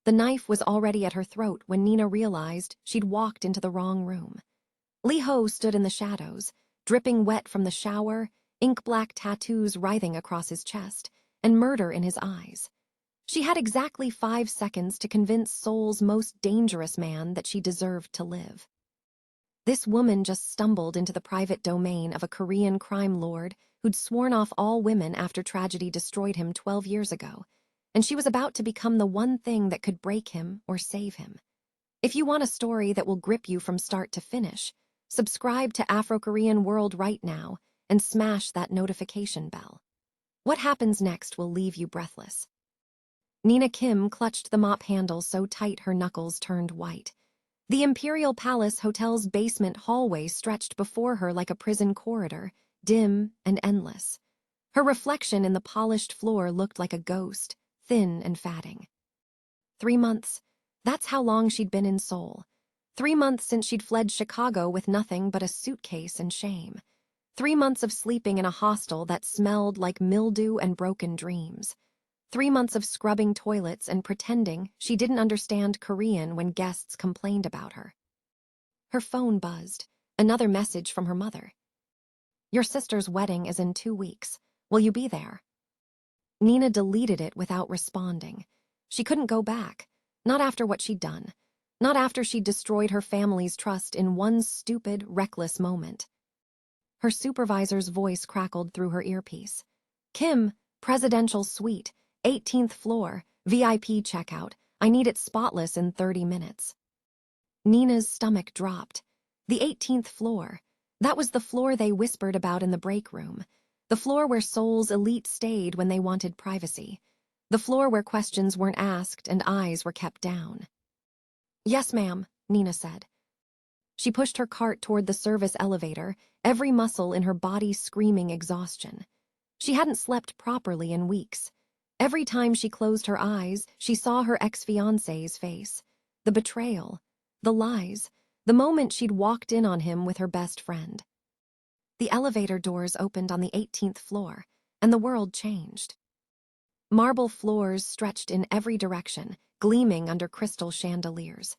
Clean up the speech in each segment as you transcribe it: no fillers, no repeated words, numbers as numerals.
The knife was already at her throat when Nina realized she'd walked into the wrong room. Lee Ho stood in the shadows, dripping wet from the shower, ink-black tattoos writhing across his chest, and murder in his eyes. She had exactly 5 seconds to convince Seoul's most dangerous man that she deserved to live. This woman just stumbled into the private domain of a Korean crime lord who'd sworn off all women after tragedy destroyed him 12 years ago, and she was about to become the one thing that could break him or save him. If you want a story that will grip you from start to finish, subscribe to Afro-Korean World right now and smash that notification bell. What happens next will leave you breathless. Nina Kim clutched the mop handle so tight her knuckles turned white. The Imperial Palace Hotel's basement hallway stretched before her like a prison corridor, dim and endless. Her reflection in the polished floor looked like a ghost, thin and fatting. 3 months. That's how long she'd been in Seoul. 3 months since she'd fled Chicago with nothing but a suitcase and shame. 3 months of sleeping in a hostel that smelled like mildew and broken dreams. 3 months of scrubbing toilets and pretending she didn't understand Korean when guests complained about her. Her phone buzzed. Another message from her mother. "Your sister's wedding is in 2 weeks. Will you be there?" Nina deleted it without responding. She couldn't go back. Not after what she'd done. Not after she'd destroyed her family's trust in one stupid, reckless moment. Her supervisor's voice crackled through her earpiece. "Kim, presidential suite, 18th floor, VIP checkout. I need it spotless in 30 minutes. Nina's stomach dropped. The 18th floor. That was the floor they whispered about in the break room. The floor where Seoul's elite stayed when they wanted privacy. The floor where questions weren't asked and eyes were kept down. "Yes, ma'am," Nina said. She pushed her cart toward the service elevator, every muscle in her body screaming exhaustion. She hadn't slept properly in weeks. Every time she closed her eyes, she saw her ex-fiancé's face. The betrayal, the lies, the moment she'd walked in on him with her best friend. The elevator doors opened on the 18th floor, and the world changed. Marble floors stretched in every direction, gleaming under crystal chandeliers.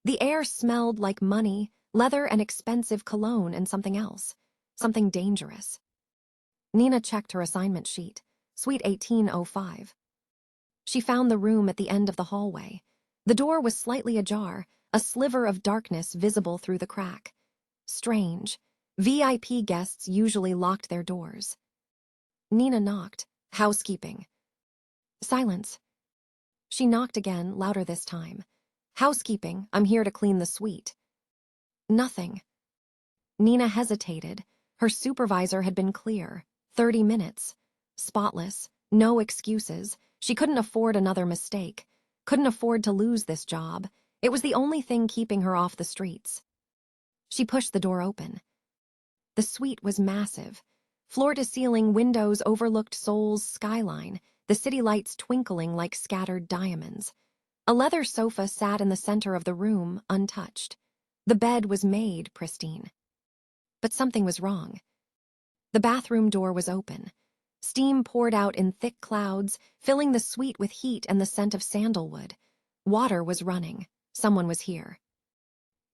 The air smelled like money, leather and expensive cologne and something else. Something dangerous. Nina checked her assignment sheet. Suite 1805. She found the room at the end of the hallway. The door was slightly ajar, a sliver of darkness visible through the crack. Strange. VIP guests usually locked their doors. Nina knocked. "Housekeeping." Silence. She knocked again, louder this time. "Housekeeping, I'm here to clean the suite." Nothing. Nina hesitated. Her supervisor had been clear. 30 minutes. Spotless. No excuses. She couldn't afford another mistake. Couldn't afford to lose this job. It was the only thing keeping her off the streets. She pushed the door open. The suite was massive. Floor-to-ceiling windows overlooked Seoul's skyline, the city lights twinkling like scattered diamonds. A leather sofa sat in the center of the room, untouched. The bed was made pristine. But something was wrong. The bathroom door was open. Steam poured out in thick clouds, filling the suite with heat and the scent of sandalwood. Water was running. Someone was here.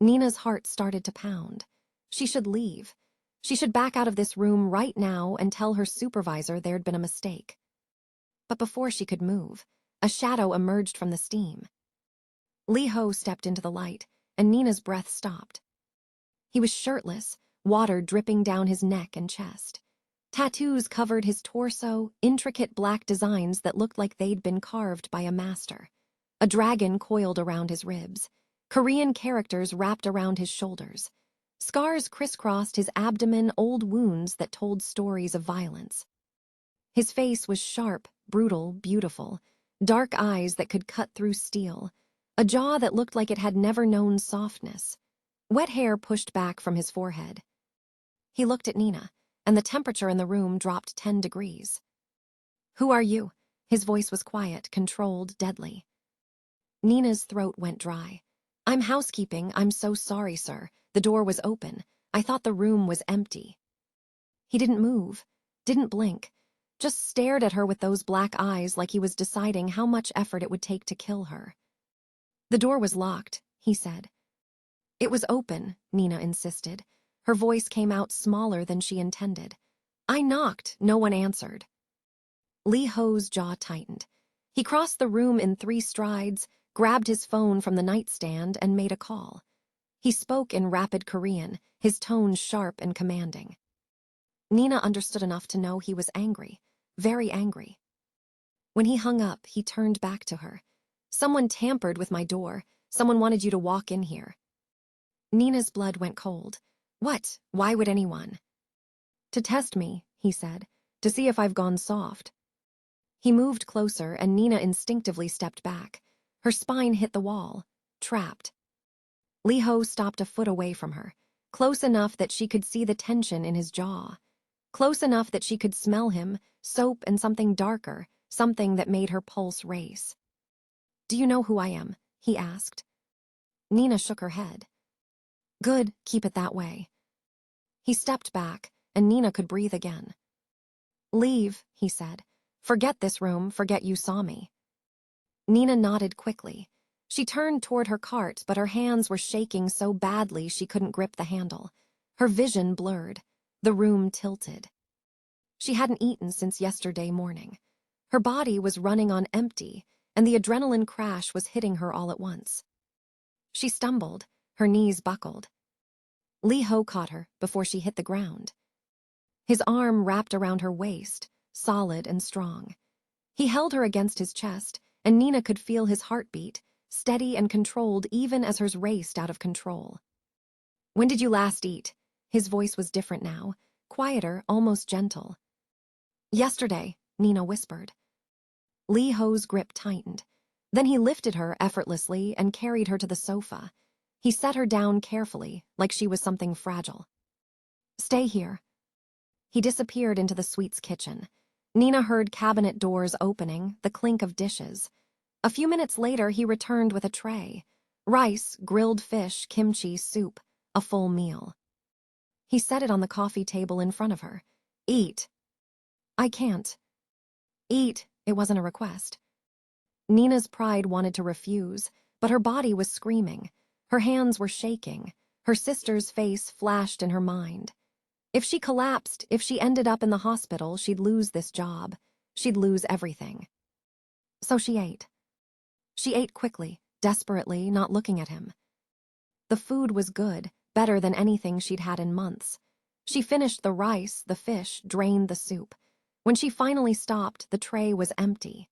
Nina's heart started to pound. She should leave. She should back out of this room right now and tell her supervisor there'd been a mistake. But before she could move, a shadow emerged from the steam. Lee Ho stepped into the light, and Nina's breath stopped. He was shirtless, water dripping down his neck and chest. Tattoos covered his torso, intricate black designs that looked like they'd been carved by a master. A dragon coiled around his ribs. Korean characters wrapped around his shoulders. Scars crisscrossed his abdomen, old wounds that told stories of violence. His face was sharp, brutal, beautiful. Dark eyes that could cut through steel. A jaw that looked like it had never known softness. Wet hair pushed back from his forehead. He looked at Nina, and the temperature in the room dropped 10 degrees. "Who are you?" His voice was quiet, controlled, deadly. Nina's throat went dry. "I'm housekeeping. I'm so sorry, sir. The door was open. I thought the room was empty." He didn't move, didn't blink, just stared at her with those black eyes like he was deciding how much effort it would take to kill her. The door was locked, he said. It was open, Nina insisted. Her voice came out smaller than she intended. I knocked, no one answered. Lee Ho's jaw tightened. He crossed the room in 3 strides, grabbed his phone from the nightstand, and made a call. He spoke in rapid Korean, his tone sharp and commanding. Nina understood enough to know he was angry, very angry. When he hung up, he turned back to her. Someone tampered with my door. Someone wanted you to walk in here. Nina's blood went cold. What? Why would anyone? To test me, he said, to see if I've gone soft. He moved closer, and Nina instinctively stepped back. Her spine hit the wall, trapped. Lee Ho stopped a foot away from her, close enough that she could see the tension in his jaw, close enough that she could smell him, soap and something darker, something that made her pulse race. Do you know who I am? He asked. Nina shook her head. Good, keep it that way. He stepped back, and Nina could breathe again. Leave, he said. Forget this room, forget you saw me. Nina nodded quickly. She turned toward her cart, but her hands were shaking so badly she couldn't grip the handle. Her vision blurred. The room tilted. She hadn't eaten since yesterday morning. Her body was running on empty, and the adrenaline crash was hitting her all at once. She stumbled, her knees buckled. Lee Ho caught her before she hit the ground. His arm wrapped around her waist, solid and strong. He held her against his chest, and Nina could feel his heartbeat, steady and controlled even as hers raced out of control. When did you last eat? His voice was different now, quieter, almost gentle. Yesterday, Nina whispered. Lee Ho's grip tightened. Then he lifted her effortlessly and carried her to the sofa. He set her down carefully, like she was something fragile. Stay here. He disappeared into the suite's kitchen. Nina heard cabinet doors opening, the clink of dishes. A few minutes later, he returned with a tray. Rice, grilled fish, kimchi, soup, a full meal. He set it on the coffee table in front of her. Eat. I can't. Eat, it wasn't a request. Nina's pride wanted to refuse, but her body was screaming. Her hands were shaking. Her sister's face flashed in her mind. If she collapsed, if she ended up in the hospital, she'd lose this job. She'd lose everything. So she ate. She ate quickly, desperately, not looking at him. The food was good, better than anything she'd had in months. She finished the rice, the fish, drained the soup. When she finally stopped, the tray was empty.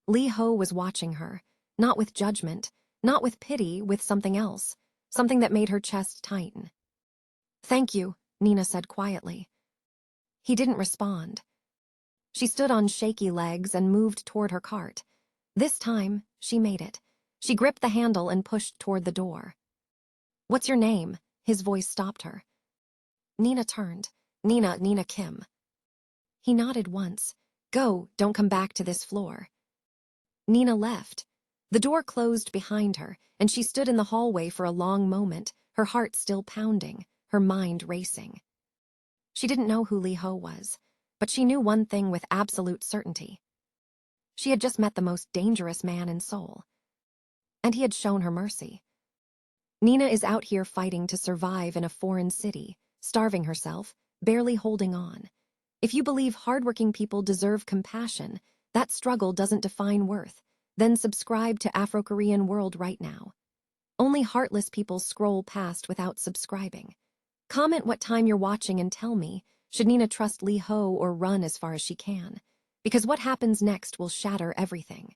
Lee Ho was watching her, not with judgment, not with pity, with something else, something that made her chest tighten. Thank you, Nina said quietly. He didn't respond. She stood on shaky legs and moved toward her cart. This time, she made it. She gripped the handle and pushed toward the door. What's your name? His voice stopped her. Nina turned. Nina Kim. He nodded once. Go, don't come back to this floor. Nina left. The door closed behind her, and she stood in the hallway for a long moment, her heart still pounding, her mind racing. She didn't know who Lee Ho was, but she knew one thing with absolute certainty. She had just met the most dangerous man in Seoul. And he had shown her mercy. Nina is out here fighting to survive in a foreign city, starving herself, barely holding on. If you believe hardworking people deserve compassion, that struggle doesn't define worth, then subscribe to Afro-Korean World right now. Only heartless people scroll past without subscribing. Comment what time you're watching and tell me, should Nina trust Lee Ho or run as far as she can? Because what happens next will shatter everything.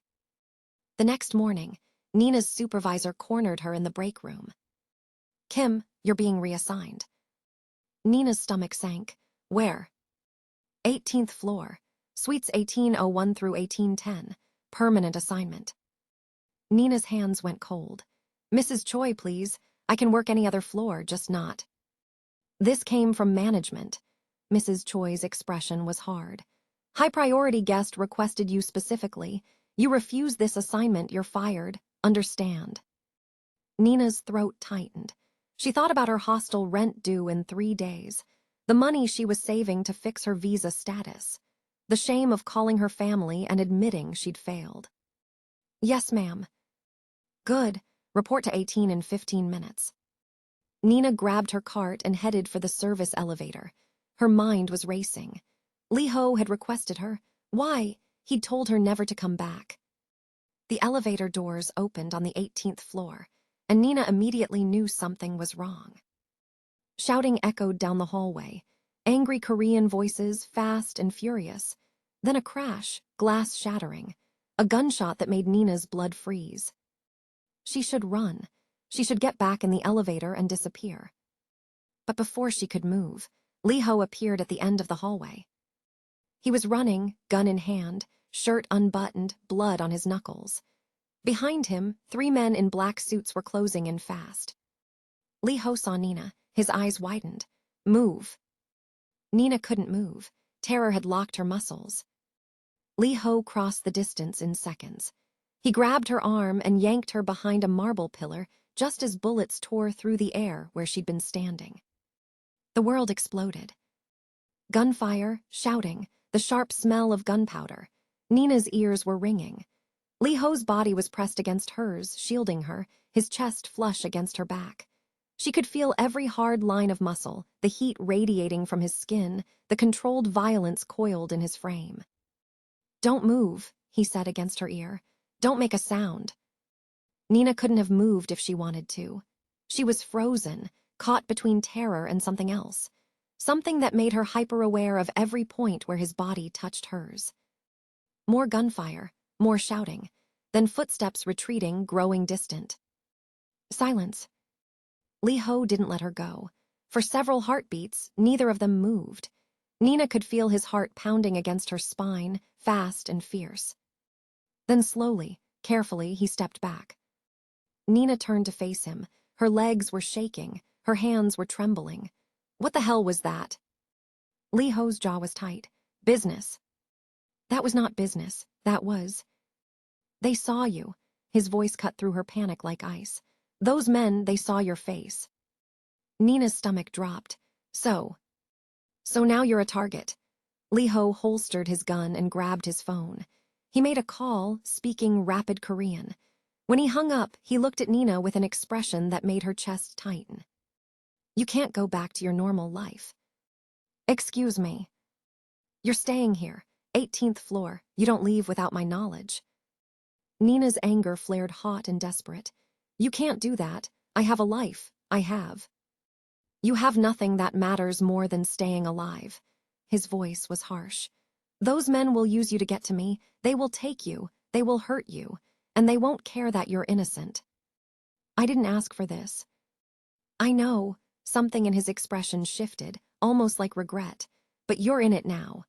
The next morning, Nina's supervisor cornered her in the break room. Kim, you're being reassigned. Nina's stomach sank. Where? 18th floor. Suites 1801 through 1810. Permanent assignment. Nina's hands went cold. Mrs. Choi, please. I can work any other floor, just not. This came from management. Mrs. Choi's expression was hard. High-priority guest requested you specifically. You refuse this assignment, you're fired. Understand. Nina's throat tightened. She thought about her hostel rent due in 3 days, the money she was saving to fix her visa status, the shame of calling her family and admitting she'd failed. Yes, ma'am. Good. Report to 18 in 15 minutes. Nina grabbed her cart and headed for the service elevator. Her mind was racing. Lee Ho had requested her. Why? He'd told her never to come back. The elevator doors opened on the 18th floor, and Nina immediately knew something was wrong. Shouting echoed down the hallway. Angry Korean voices, fast and furious. Then a crash, glass shattering. A gunshot that made Nina's blood freeze. She should run. She should get back in the elevator and disappear. But before she could move, Lee Ho appeared at the end of the hallway. He was running, gun in hand, shirt unbuttoned, blood on his knuckles. Behind him, 3 men in black suits were closing in fast. Lee Ho saw Nina. His eyes widened. Move. Nina couldn't move. Terror had locked her muscles. Lee Ho crossed the distance in seconds. He grabbed her arm and yanked her behind a marble pillar just as bullets tore through the air where she'd been standing. The world exploded. Gunfire, shouting, the sharp smell of gunpowder. Nina's ears were ringing. Lee Ho's body was pressed against hers, shielding her, his chest flush against her back. She could feel every hard line of muscle, the heat radiating from his skin, the controlled violence coiled in his frame. "Don't move," he said against her ear. "Don't make a sound." Nina couldn't have moved if she wanted to. She was frozen, caught between terror and something else. Something that made her hyper-aware of every point where his body touched hers. More gunfire, more shouting, then footsteps retreating, growing distant. Silence. Lee Ho didn't let her go. For several heartbeats, neither of them moved. Nina could feel his heart pounding against her spine, fast and fierce. Then slowly, carefully, he stepped back. Nina turned to face him. Her legs were shaking, her hands were trembling. What the hell was that? Lee Ho's jaw was tight. Business. That was not business. That was... They saw you. His voice cut through her panic like ice. Those men, they saw your face. Nina's stomach dropped. So now you're a target. Lee Ho holstered his gun and grabbed his phone. He made a call, speaking rapid Korean. When he hung up, he looked at Nina with an expression that made her chest tighten. You can't go back to your normal life. Excuse me. You're staying here, 18th floor. You don't leave without my knowledge. Nina's anger flared hot and desperate. You can't do that. I have a life. I have. You have nothing that matters more than staying alive. His voice was harsh. Those men will use you to get to me. They will take you. They will hurt you. And they won't care that you're innocent. I didn't ask for this. I know. Something in his expression shifted, almost like regret. But you're in it now.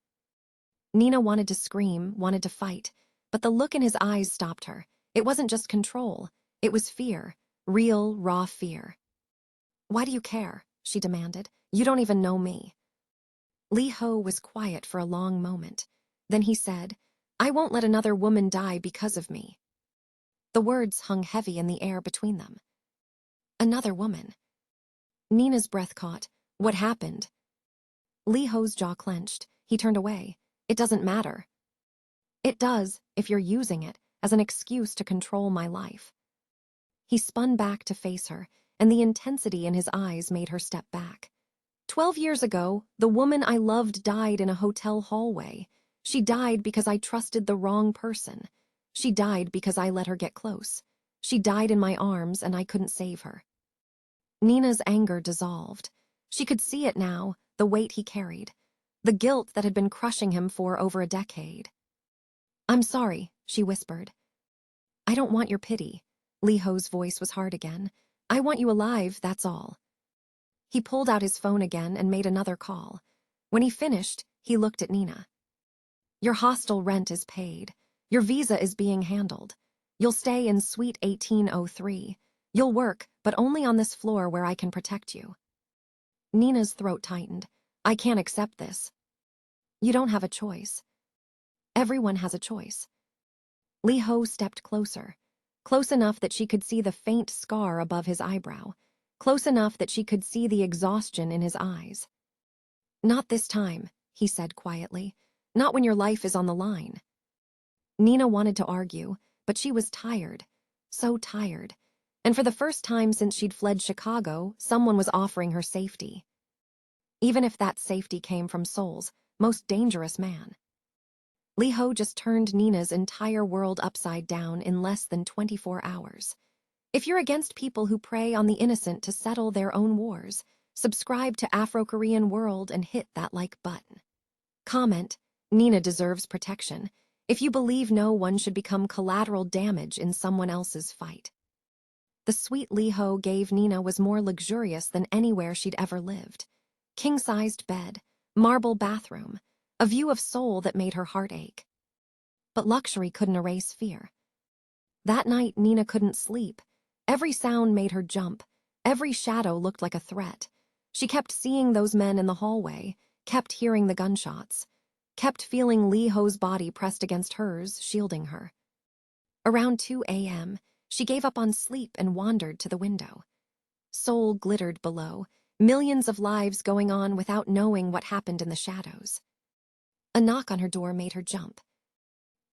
Nina wanted to scream, wanted to fight, but the look in his eyes stopped her. It wasn't just control. It was fear. Real, raw fear. Why do you care? She demanded. You don't even know me. Lee Ho was quiet for a long moment. Then he said, I won't let another woman die because of me. The words hung heavy in the air between them. Another woman. Nina's breath caught. What happened? Lee Ho's jaw clenched. He turned away. It doesn't matter. It does, if you're using it as an excuse to control my life. He spun back to face her, and the intensity in his eyes made her step back. 12 years ago, the woman I loved died in a hotel hallway. She died because I trusted the wrong person. She died because I let her get close. She died in my arms and I couldn't save her. Nina's anger dissolved. She could see it now, the weight he carried, the guilt that had been crushing him for over a decade. I'm sorry, she whispered. I don't want your pity. Lee Ho's voice was hard again. I want you alive, that's all. He pulled out his phone again and made another call. When he finished, he looked at Nina. Your hostel rent is paid. Your visa is being handled. You'll stay in Suite 1803. You'll work, but only on this floor where I can protect you. Nina's throat tightened. I can't accept this. You don't have a choice. Everyone has a choice. Lee Ho stepped closer, close enough that she could see the faint scar above his eyebrow, close enough that she could see the exhaustion in his eyes. Not this time, he said quietly. Not when your life is on the line. Nina wanted to argue, but she was tired. so tired. And for the first time since she'd fled Chicago, someone was offering her safety. Even if that safety came from Seoul's most dangerous man. Lee Ho just turned Nina's entire world upside down in less than 24 hours. If you're against people who prey on the innocent to settle their own wars, subscribe to Afro-Korean World and hit that like button. Comment, Nina deserves protection, if you believe no one should become collateral damage in someone else's fight. The suite Lee Ho gave Nina was more luxurious than anywhere she'd ever lived. King-sized bed, marble bathroom, a view of Seoul that made her heart ache. But luxury couldn't erase fear. That night, Nina couldn't sleep. Every sound made her jump. Every shadow looked like a threat. She kept seeing those men in the hallway, kept hearing the gunshots, kept feeling Lee Ho's body pressed against hers, shielding her. Around 2 a.m., she gave up on sleep and wandered to the window. Seoul glittered below, millions of lives going on without knowing what happened in the shadows. A knock on her door made her jump.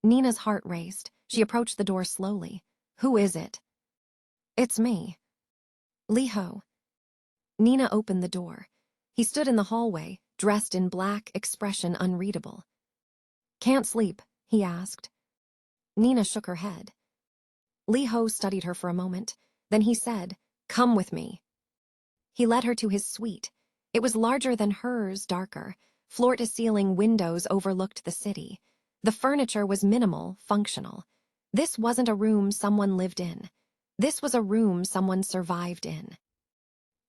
Nina's heart raced. She approached the door slowly. "Who is it?" "It's me." "Lee Ho." Nina opened the door. He stood in the hallway, dressed in black, expression unreadable. "Can't sleep?" he asked. Nina shook her head. Lee Ho studied her for a moment. Then he said, "Come with me." He led her to his suite. It was larger than hers, darker. Floor-to-ceiling windows overlooked the city. The furniture was minimal, functional. This wasn't a room someone lived in. This was a room someone survived in.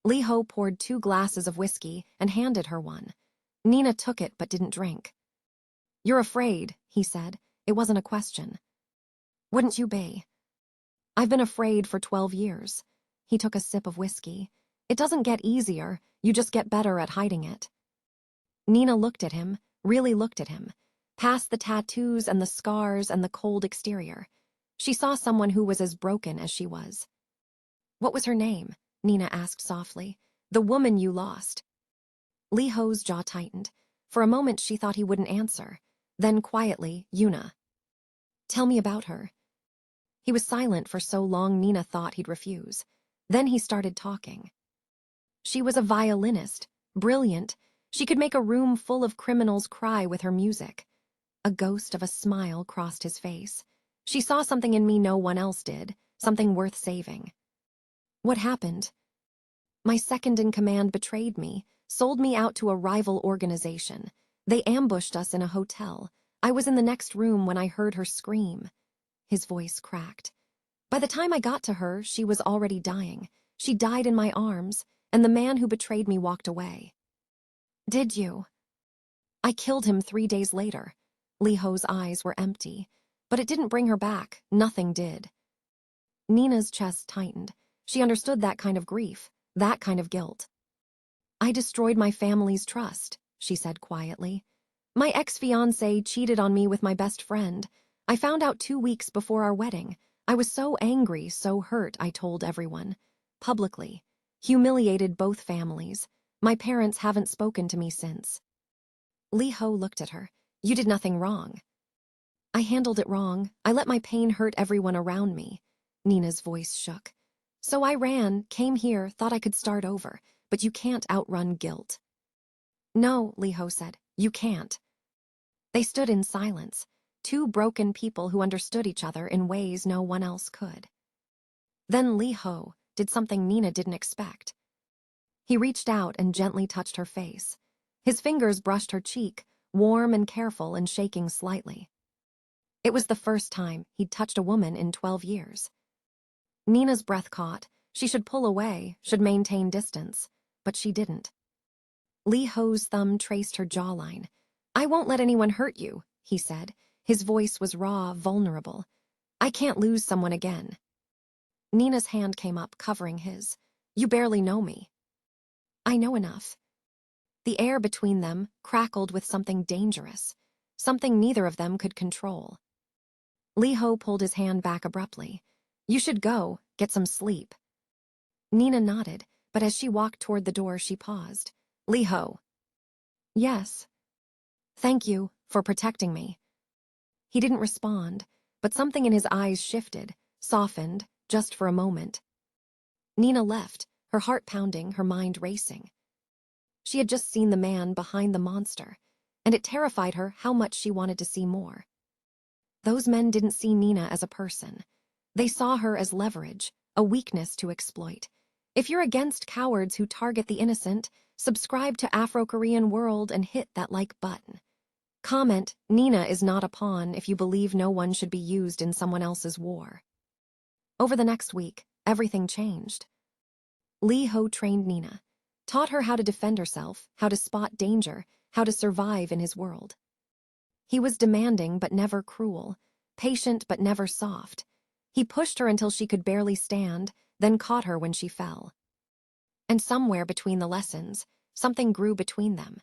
Lee Ho poured 2 glasses of whiskey and handed her one. Nina took it but didn't drink. "You're afraid," he said. It wasn't a question. "Wouldn't you be?" "I've been afraid for 12 years. He took a sip of whiskey. "It doesn't get easier, you just get better at hiding it." Nina looked at him, really looked at him, past the tattoos and the scars and the cold exterior. She saw someone who was as broken as she was. "What was her name?" Nina asked softly. "The woman you lost." Lee Ho's jaw tightened. For a moment she thought he wouldn't answer. Then quietly, "Yuna." "Tell me about her." He was silent for so long Nina thought he'd refuse. Then he started talking. She was a violinist, brilliant. She could make a room full of criminals cry with her music. A ghost of a smile crossed his face. "She saw something in me no one else did, something worth saving." "What happened?" "My second-in-command betrayed me, sold me out to a rival organization. They ambushed us in a hotel. I was in the next room when I heard her scream." His voice cracked. "By the time I got to her, she was already dying. She died in my arms, and the man who betrayed me walked away." "Did you?" "I killed him 3 days later." Lee Ho's eyes were empty. But it didn't bring her back. Nothing did. Nina's chest tightened. She understood that kind of grief, that kind of guilt. "I destroyed my family's trust," she said quietly. "My ex-fiancé cheated on me with my best friend. I found out 2 weeks before our wedding. I was so angry, so hurt, I told everyone. Publicly. Humiliated both families. My parents haven't spoken to me since." Lee Ho looked at her. "You did nothing wrong." "I handled it wrong. I let my pain hurt everyone around me." Nina's voice shook. "So I ran, came here, thought I could start over. But you can't outrun guilt." "No," Lee Ho said. "You can't." They stood in silence, 2 broken people who understood each other in ways no one else could. Then Lee Ho did something Nina didn't expect. He reached out and gently touched her face. His fingers brushed her cheek, warm and careful and shaking slightly. It was the first time he'd touched a woman in 12 years. Nina's breath caught. She should pull away, should maintain distance. But she didn't. Lee Ho's thumb traced her jawline. "I won't let anyone hurt you," he said. His voice was raw, vulnerable. "I can't lose someone again." Nina's hand came up, covering his. "You barely know me." "I know enough." The air between them crackled with something dangerous, something neither of them could control. Lee Ho pulled his hand back abruptly. "You should go, get some sleep." Nina nodded, but as she walked toward the door, she paused. "Lee Ho." "Yes." "Thank you for protecting me." He didn't respond, but something in his eyes shifted, softened, just for a moment. Nina left, her heart pounding, her mind racing. She had just seen the man behind the monster, and it terrified her how much she wanted to see more. Those men didn't see Nina as a person. They saw her as leverage, a weakness to exploit. If you're against cowards who target the innocent, subscribe to Afro-Korean World and hit that like button. Comment, Nina is not a pawn if you believe no one should be used in someone else's war. Over the next week, everything changed. Lee Ho trained Nina, taught her how to defend herself, how to spot danger, how to survive in his world. He was demanding but never cruel, patient but never soft. He pushed her until she could barely stand, then caught her when she fell. And somewhere between the lessons, something grew between them.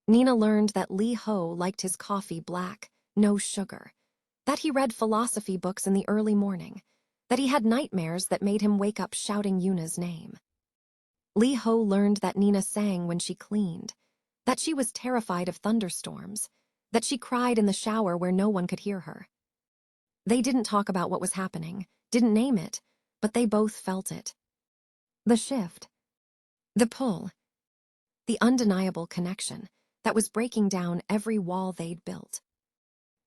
Nina learned that Lee Ho liked his coffee black, no sugar, that he read philosophy books in the early morning, that he had nightmares that made him wake up shouting Yuna's name. Lee Ho learned that Nina sang when she cleaned, that she was terrified of thunderstorms, that she cried in the shower where no one could hear her. They didn't talk about what was happening, didn't name it, but they both felt it. The shift, the pull, the undeniable connection that was breaking down every wall they'd built.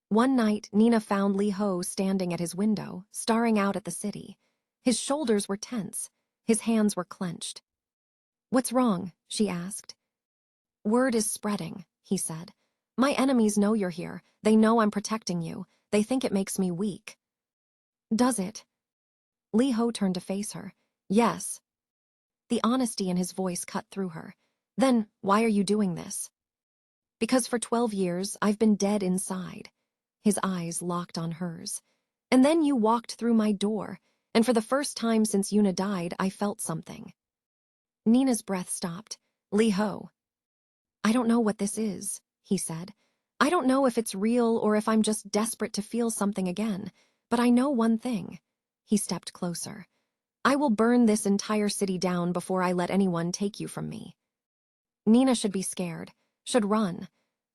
One night, Nina found Lee Ho standing at his window, staring out at the city. His shoulders were tense, his hands were clenched. "What's wrong?" she asked. "Word is spreading," he said. "My enemies know you're here. They know I'm protecting you. They think it makes me weak." "Does it?" Lee Ho turned to face her. "Yes." The honesty in his voice cut through her. "Then, why are you doing this?" "Because for 12 years, I've been dead inside." His eyes locked on hers. "And then you walked through my door, and for the first time since Yuna died, I felt something." Nina's breath stopped. "Lee Ho." "I don't know what this is," he said. "I don't know if it's real or if I'm just desperate to feel something again, but I know one thing." He stepped closer. "I will burn this entire city down before I let anyone take you from me." Nina should be scared, should run,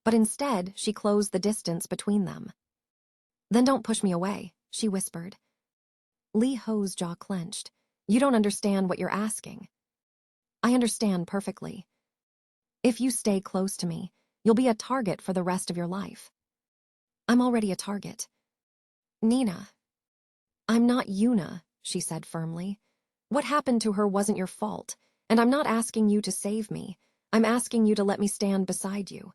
but instead she closed the distance between them. "Then don't push me away," she whispered. Lee Ho's jaw clenched. "You don't understand what you're asking." "I understand perfectly. If you stay close to me, you'll be a target for the rest of your life." "I'm already a target." "Nina." "I'm not Yuna," she said firmly. "What happened to her wasn't your fault, and I'm not asking you to save me. I'm asking you to let me stand beside you."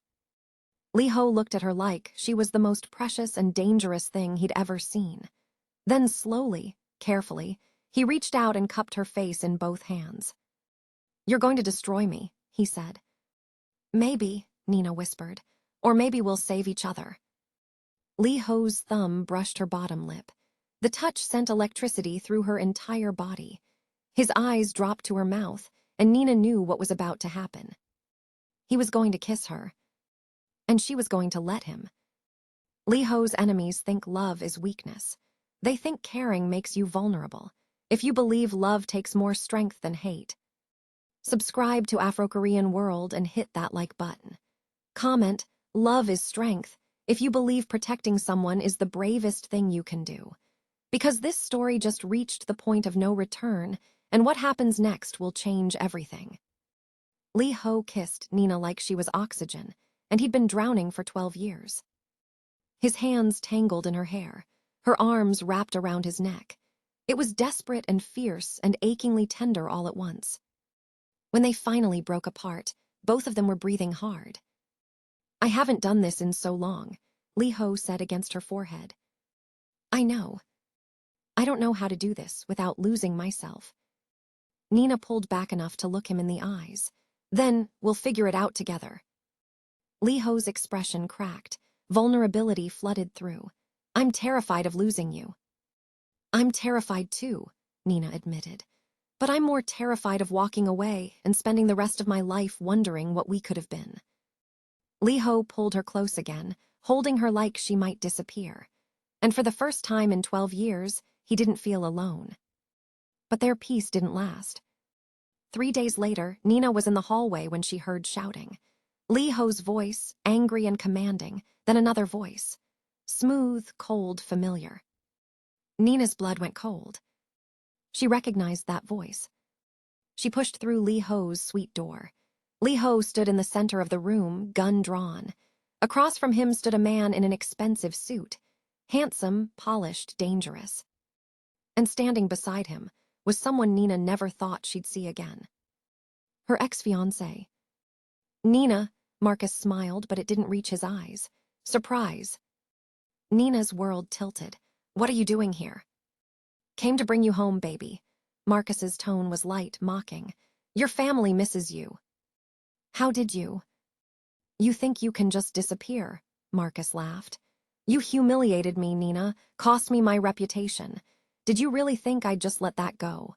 Lee Ho looked at her like she was the most precious and dangerous thing he'd ever seen. Then slowly, carefully, he reached out and cupped her face in both hands. "You're going to destroy me," he said. "Maybe," Nina whispered, "or maybe we'll save each other." Lee Ho's thumb brushed her bottom lip. The touch sent electricity through her entire body. His eyes dropped to her mouth, and Nina knew what was about to happen. He was going to kiss her, and she was going to let him. Lee Ho's enemies think love is weakness. They think caring makes you vulnerable. If you believe love takes more strength than hate. Subscribe to Afro-Korean World and hit that like button. Comment, "Love is strength," if you believe protecting someone is the bravest thing you can do. Because this story just reached the point of no return, and what happens next will change everything. Lee Ho kissed Nina like she was oxygen, and he'd been drowning for 12 years. His hands tangled in her hair, her arms wrapped around his neck. It was desperate and fierce and achingly tender all at once. When they finally broke apart, both of them were breathing hard. "I haven't done this in so long," Lee Ho said against her forehead. "I know. I don't know how to do this without losing myself." Nina pulled back enough to look him in the eyes. "Then we'll figure it out together." Lee Ho's expression cracked. Vulnerability flooded through. "I'm terrified of losing you." "I'm terrified too," Nina admitted. "But I'm more terrified of walking away and spending the rest of my life wondering what we could have been." Lee Ho pulled her close again, holding her like she might disappear. And for the first time in 12 years, he didn't feel alone. But their peace didn't last. 3 days later, Nina was in the hallway when she heard shouting. Lee Ho's voice, angry and commanding, then another voice. Smooth, cold, familiar. Nina's blood went cold. She recognized that voice. She pushed through Lee Ho's suite door. Lee Ho stood in the center of the room, gun drawn. Across from him stood a man in an expensive suit. Handsome, polished, dangerous. And standing beside him was someone Nina never thought she'd see again. Her ex-fiancé. Nina, Marcus smiled, but it didn't reach his eyes. Surprise. Nina's world tilted. What are you doing here? Came to bring you home, baby. Marcus's tone was light, mocking. Your family misses you. How did you? You think you can just disappear, Marcus laughed. You humiliated me, Nina, cost me my reputation. Did you really think I'd just let that go?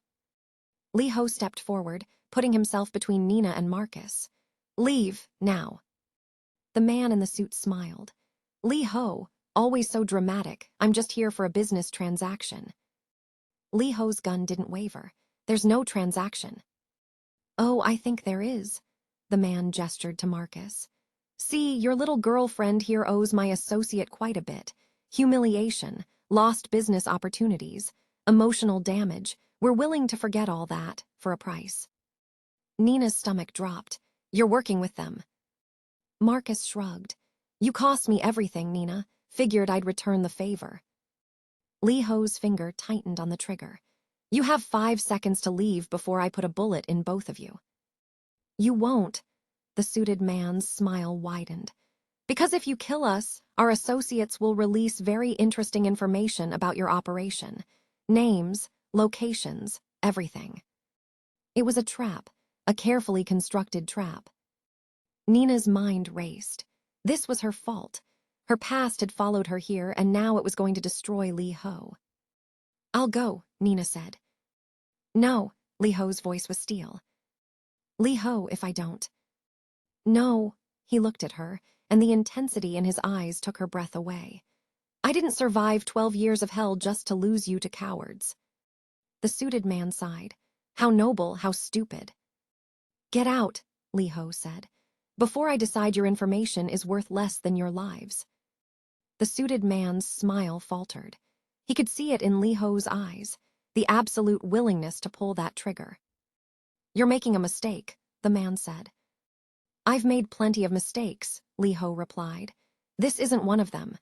Lee Ho stepped forward, putting himself between Nina and Marcus. Leave, now. The man in the suit smiled. Lee Ho, always so dramatic, I'm just here for a business transaction. Lee Ho's gun didn't waver. There's no transaction. Oh, I think there is. The man gestured to Marcus. See, your little girlfriend here owes my associate quite a bit. Humiliation, lost business opportunities, emotional damage. We're willing to forget all that for a price. Nina's stomach dropped. You're working with them. Marcus shrugged. You cost me everything, Nina. Figured I'd return the favor. Lee Ho's finger tightened on the trigger. You have 5 seconds to leave before I put a bullet in both of you. You won't. The suited man's smile widened. Because if you kill us, our associates will release very interesting information about your operation. Names, locations, everything. It was a trap, a carefully constructed trap. Nina's mind raced. This was her fault. Her past had followed her here, and now it was going to destroy Lee Ho. I'll go, Nina said. No, Lee Ho's voice was steel. Lee Ho, if I don't. No, he looked at her, and the intensity in his eyes took her breath away. I didn't survive 12 years of hell just to lose you to cowards. The suited man sighed. How noble, how stupid. Get out, Lee Ho said, before I decide your information is worth less than your lives. The suited man's smile faltered. He could see it in Lee Ho's eyes, the absolute willingness to pull that trigger. You're making a mistake, the man said. I've made plenty of mistakes, Lee Ho replied. This isn't one of them.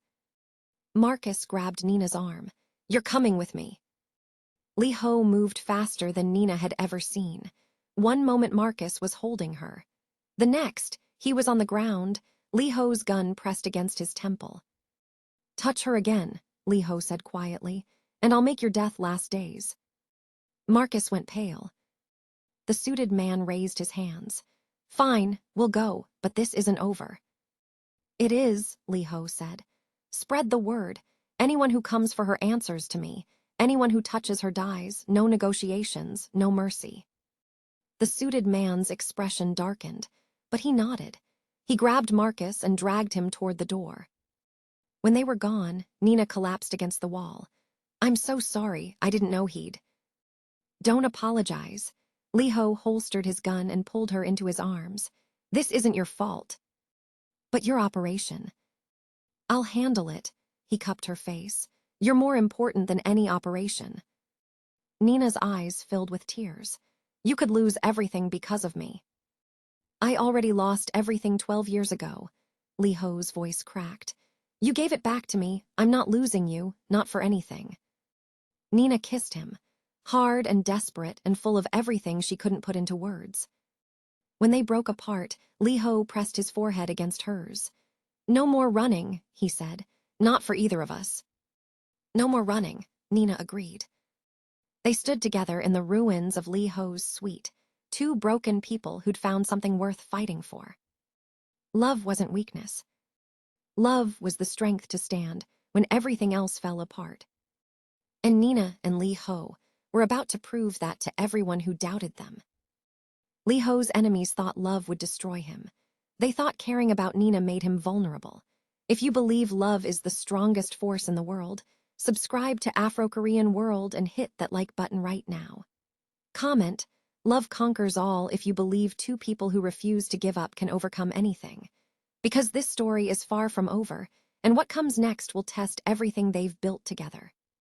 Marcus grabbed Nina's arm. You're coming with me. Lee Ho moved faster than Nina had ever seen. One moment Marcus was holding her. The next, he was on the ground, Lee Ho's gun pressed against his temple. Touch her again, Lee Ho said quietly, and I'll make your death last days. Marcus went pale. The suited man raised his hands. Fine, we'll go, but this isn't over. It is, Lee Ho said. Spread the word. Anyone who comes for her answers to me. Anyone who touches her dies. No negotiations, no mercy. The suited man's expression darkened, but he nodded. He grabbed Marcus and dragged him toward the door. When they were gone, Nina collapsed against the wall. I'm so sorry, I didn't know he'd. Don't apologize. Lee Ho holstered his gun and pulled her into his arms. This isn't your fault. But your operation. I'll handle it, he cupped her face. You're more important than any operation. Nina's eyes filled with tears. You could lose everything because of me. I already lost everything 12 years ago. Lee Ho's voice cracked. You gave it back to me. I'm not losing you, not for anything. Nina kissed him, hard and desperate and full of everything she couldn't put into words. When they broke apart, Lee Ho pressed his forehead against hers. No more running, he said. Not for either of us. No more running, Nina agreed. They stood together in the ruins of Lee Ho's suite, two broken people who'd found something worth fighting for. Love wasn't weakness. Love was the strength to stand when everything else fell apart. And Nina and Lee Ho were about to prove that to everyone who doubted them. Lee Ho's enemies thought love would destroy him. They thought caring about Nina made him vulnerable. If you believe love is the strongest force in the world, subscribe to Afro-Korean World and hit that like button right now. Comment, love conquers all if you believe two people who refuse to give up can overcome anything. Because this story is far from over, and what comes next will test everything they've built together.